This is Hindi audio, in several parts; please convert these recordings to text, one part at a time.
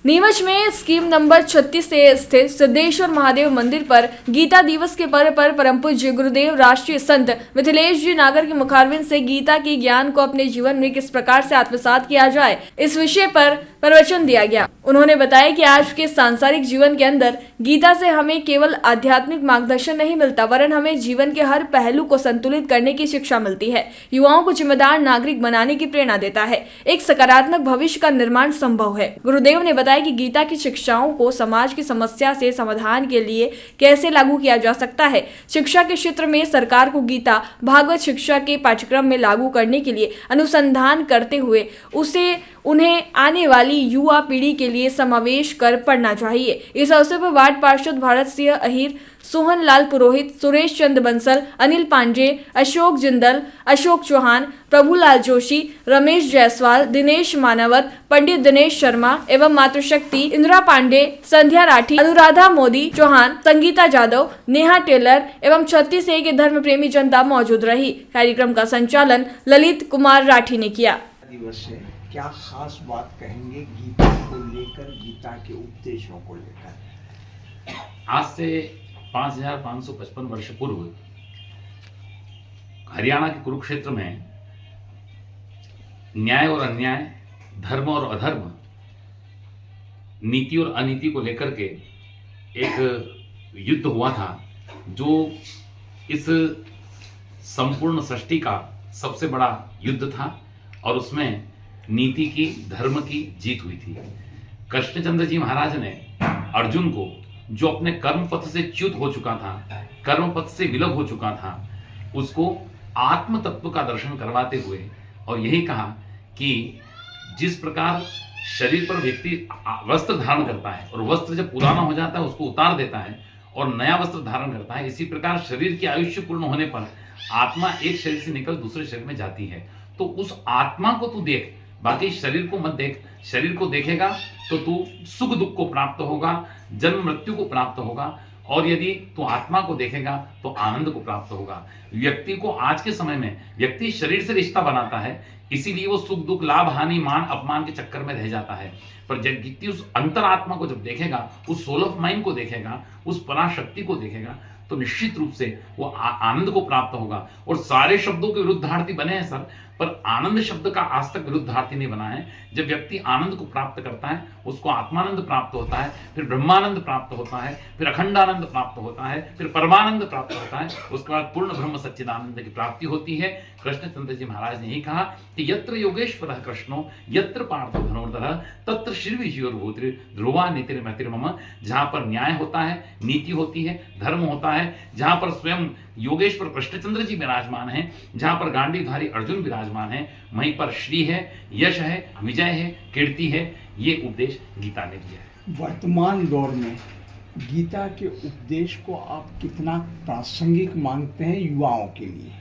नीमच में स्कीम नंबर 36 से स्थित सिद्धेश्वर महादेव मंदिर पर गीता दिवस के पर्व पर परम पूज्य गुरुदेव राष्ट्रीय संत मिथिलेश जी नागर के मुखारबिंद से गीता के ज्ञान को अपने जीवन में किस प्रकार से आत्मसात किया जाए, इस विषय पर प्रवचन दिया गया। उन्होंने बताया कि आज के सांसारिक जीवन के अंदर गीता से हमें केवल आध्यात्मिक मार्गदर्शन नहीं मिलता, वरन हमें जीवन के हर पहलू को संतुलित करने की शिक्षा मिलती है। युवाओं को जिम्मेदार नागरिक बनाने की प्रेरणा देता है। एक सकारात्मक भविष्य का निर्माण संभव है। गुरुदेव ने बताया कि गीता की शिक्षाओं को समाज की समस्या से समाधान के लिए कैसे लागू किया जा सकता है। शिक्षा के क्षेत्र में सरकार को गीता भागवत शिक्षा के पाठ्यक्रम में लागू करने के लिए अनुसंधान करते हुए उन्हें आने वाली युवा पीढ़ी के लिए समावेश कर पढ़ना चाहिए। इस अवसर पर वार्ड पार्षद भारत सिंह अहिर, सोहन लाल पुरोहित, सुरेश चंद बंसल, अनिल पांडे, अशोक जिंदल, अशोक चौहान, प्रभुलाल जोशी, रमेश जायसवाल, दिनेश मानवत, पंडित दिनेश शर्मा एवं मातृशक्ति, इंदिरा पांडे, संध्या राठी, अनुराधा मोदी चौहान, संगीता जादव, नेहा टेलर एवं 36A के धर्म प्रेमी जनता मौजूद रही। कार्यक्रम का संचालन ललित कुमार राठी ने किया। दिवस है, क्या खास बात कहेंगे गीता को लेकर, गीता के उपदेशों को लेकर? आज से 5555 वर्ष पूर्व हरियाणा के कुरुक्षेत्र में न्याय और अन्याय, धर्म और अधर्म, नीति और अनीति को लेकर के एक युद्ध हुआ था, जो इस संपूर्ण सृष्टि का सबसे बड़ा युद्ध था और उसमें नीति की, धर्म की जीत हुई थी। कृष्णचंद्र जी महाराज ने अर्जुन को, जो अपने कर्म पथ से च्युत हो चुका था, कर्म पथ से विलग हो चुका था, उसको आत्म तत्व का दर्शन करवाते हुए और यही कहा कि जिस प्रकार शरीर पर व्यक्ति वस्त्र धारण करता है और वस्त्र जब पुराना हो जाता है उसको उतार देता है और नया वस्त्र धारण करता है, इसी प्रकार शरीर की आयुष्य पूर्ण होने पर आत्मा एक शरीर से निकल दूसरे शरीर में जाती है। तो उस आत्मा को तू देख, बाकी शरीर को मत देख। शरीर को देखेगा तो तू सुख दुख को प्राप्त होगा, जन्म मृत्यु को प्राप्त होगा, और यदि तू आत्मा को देखेगा तो आनंद को प्राप्त होगा। व्यक्ति को आज के समय में व्यक्ति शरीर से रिश्ता बनाता है, इसीलिए वो सुख दुख, लाभ हानि, मान अपमान के चक्कर में रह जाता है। पर जब व्यक्ति उस अंतरात्मा को जब देखेगा, उस सोल ऑफ माइंड को देखेगा, उस पराशक्ति को देखेगा, तो निश्चित रूप से वो आनंद को प्राप्त होगा। और सारे शब्दों के विरुद्धार्थी बने हैं सर, पर आनंद शब्द का आज तक विरुद्धार्थी नहीं बना है। जब व्यक्ति आनंद को प्राप्त करता है, उसको आत्मानंद प्राप्त होता है, फिर ब्रह्मानंद प्राप्त होता है, फिर अखंडानंद प्राप्त होता है, फिर परमानंद प्राप्त होता है, उसके बाद पूर्ण ब्रह्म सच्चिदानंद की प्राप्ति होती है। कृष्णचंद्र जी महाराज ने यही कहा कि यत्र योगेश्वरः कृष्णो यत्र पार्थो धनुर्धरः तत्र श्रीविजयोर्भूति ध्रुवा नीतिर्मतिर्मम। जहां पर न्याय होता है, नीति होती है, धर्म होता है, जहां पर स्वयं योगेश्वर कृष्णचंद्र जी विराजमान हैं, जहां पर गांडीवधारी अर्जुन विराजमान है, वहीं पर श्री है, यश है, विजय है, कीर्ति है। ये उपदेश गीता ने दिया है। वर्तमान दौर में गीता के उपदेश को आप कितना प्रासंगिक मानते हैं युवाओं के लिए?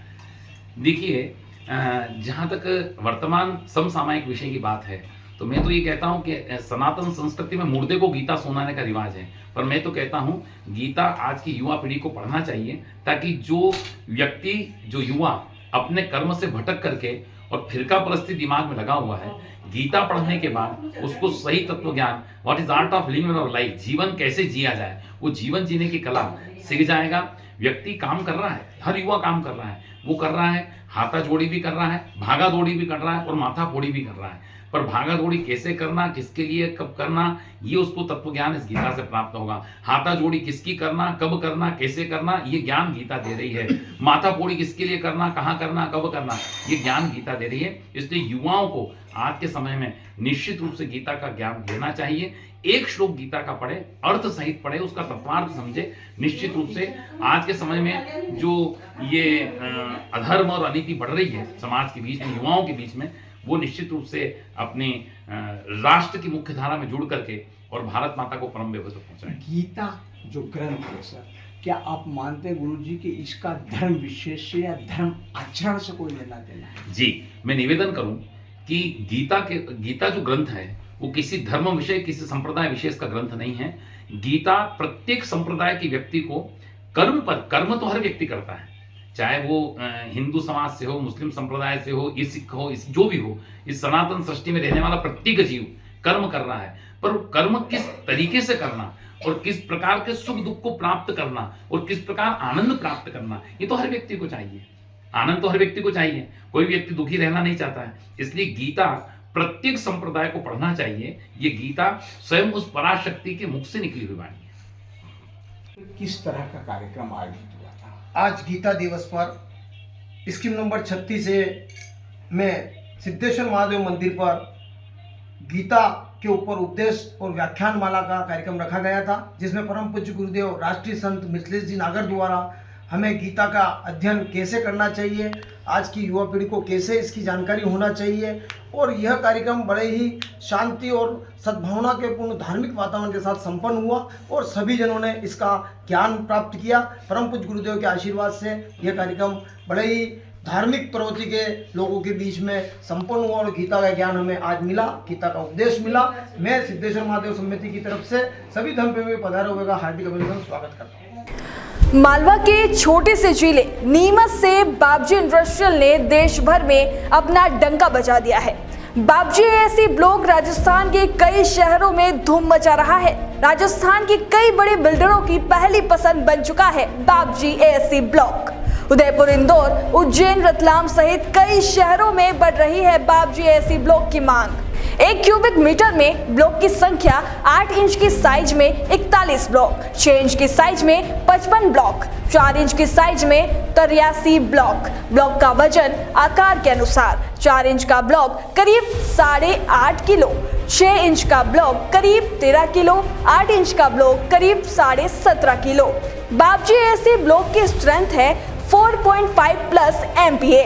देखिए, जहाँ तक वर्तमान समसामयिक विषय की बात है, तो मैं तो ये कहता हूँ कि सनातन संस्कृति में मुर्दे को गीता सुनाने का रिवाज है, पर मैं तो कहता हूँ गीता आज की युवा पीढ़ी को पढ़ना चाहिए, ताकि जो व्यक्ति, जो युवा अपने कर्म से भटक करके और फिरका परस्ती दिमाग में लगा हुआ है, गीता पढ़ने के बाद उसको सही तत्व ज्ञान, what is art of living और लाइफ, जीवन कैसे जिया जाए, वो जीवन जीने की कला सीख जाएगा। व्यक्ति काम कर रहा है, हर युवा काम कर रहा है, वो कर रहा है हाथा जोड़ी भी कर रहा है, भागा दौड़ी भी कर रहा है और माथा फोड़ी भी कर रहा है, पर भागा दौड़ी कैसे करना, किसके लिए कब करना, ये उसको तत्व ज्ञान इस गीता से प्राप्त होगा। हाथा जोड़ी किसकी करना, कब करना, कैसे करना, ये ज्ञान गीता दे रही है। माथा फोड़ी किसके लिए करना, कहाँ करना, कब करना, ये ज्ञान गीता दे रही है। इसलिए युवाओं को आज के समय में निश्चित रूप से गीता का ज्ञान लेना चाहिए। एक श्लोक गीता का पढ़े, अर्थ सहित पढ़े, उसका तत्वार्थ समझे। निश्चित रूप से आज के समय में जो ये अधर्म और अनीति बढ़ रही है समाज के बीच में, युवाओं के बीच में, वो निश्चित रूप से अपने राष्ट्र की मुख्य धारा में जुड़ करके और भारत माता को परम वैभव तक पहुंचाएं। गीता जो ग्रंथ है सर, क्या आप मानते हैं गुरुजी कि इसका धर्म विशेष से या धर्म आचरण से कोई लेना देना है? जी, मैं निवेदन करूं कि गीता जो ग्रंथ है वो किसी धर्म विषय, किसी संप्रदाय विशेष का ग्रंथ नहीं है। गीता प्रत्येक संप्रदाय के व्यक्ति को कर्म तो हर व्यक्ति करता है, चाहे वो हिंदू समाज से हो, मुस्लिम संप्रदाय से हो, ये सिख हो, इस जो भी हो, इस सनातन सृष्टि में रहने वाला प्रत्येक जीव कर्म कर रहा है, पर कर्म किस तरीके से करना और किस प्रकार के सुख दुख को प्राप्त करना और किस प्रकार आनंद प्राप्त करना, ये तो हर व्यक्ति को चाहिए। आनंद तो हर व्यक्ति को चाहिए, कोई व्यक्ति दुखी रहना नहीं चाहता है। इसलिए गीता प्रत्येक संप्रदाय को पढ़ना चाहिए। ये गीता स्वयं उस पराशक्ति के मुख से निकली हुई वाणी है। किस तरह का कार्यक्रम आयोजित हुआ था? आज गीता दिवस पर स्कीम नंबर 36 में सिद्धेश्वर महादेव मंदिर पर गीता के ऊपर उपदेश और व्याख्यान माला का कार्यक्रम रखा गया था, जिसमें परम पूज्य गुरुदेव राष्ट्रीय संत मिथिलेश जी नागर द्वारा हमें गीता का अध्ययन कैसे करना चाहिए, आज की युवा पीढ़ी को कैसे इसकी जानकारी होना चाहिए, और यह कार्यक्रम बड़े ही शांति और सद्भावना के पूर्ण धार्मिक वातावरण के साथ संपन्न हुआ और सभी जनों ने इसका ज्ञान प्राप्त किया। परम पूज्य गुरुदेव के आशीर्वाद से यह कार्यक्रम बड़े ही धार्मिक प्रवृत्ति के लोगों के बीच में संपन्न हुआ और गीता का ज्ञान हमें आज मिला, गीता का उपदेश मिला। मैं सिद्धेश्वर महादेव समिति की तरफ से सभी धर्मप्रेमी पधारे हुए का हार्दिक अभिनंदन स्वागत करता हूँ। मालवा के छोटे से जिले नीमच से बाबजी इंडस्ट्रियल ने देश भर में अपना डंका बजा दिया है। बाबजी एएससी ब्लॉक राजस्थान के कई शहरों में धूम मचा रहा है। राजस्थान के कई बड़े बिल्डरों की पहली पसंद बन चुका है बाबजी एएससी ब्लॉक। उदयपुर, इंदौर, उज्जैन, रतलाम सहित कई शहरों में बढ़ रही है बाबजी एएससी ब्लॉक की मांग। 1 क्यूबिक मीटर में ब्लॉक की संख्या 8 इंच की साइज में 41 ब्लॉक, 6 इंच की साइज में 55 ब्लॉक, 4 इंच की साइज में 83 ब्लॉक। ब्लॉक का वजन आकार के अनुसार 4 इंच का ब्लॉक करीब 8.5 किलो, 6 इंच का ब्लॉक करीब 13 किलो, 8 इंच का ब्लॉक करीब 17.5 किलो। बाबजी एएससी ब्लॉक की स्ट्रेंथ है 4.5 प्लस MPa।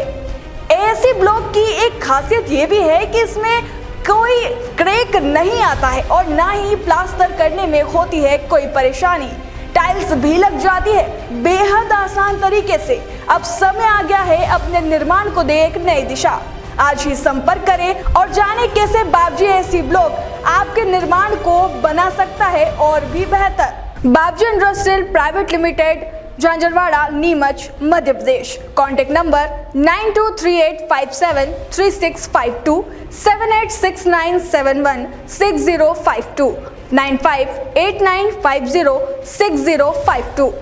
एएससी ब्लॉक की एक खासियत ये भी है कि इसमें कोई क्रैक नहीं आता है और ना ही प्लास्टर करने में होती है कोई परेशानी। टाइल्स भी लग जाती है बेहद आसान तरीके से। अब समय आ गया है अपने निर्माण को दे एक नई दिशा। आज ही संपर्क करें और जाने कैसे बाबजी एएससी ब्लॉक आपके निर्माण को बना सकता है और भी बेहतर। Babji industrial private limited, Jhanjharwada, Neemuch, Madhya Pradesh. Contact number 9238573652, 7869716052, 9589506052।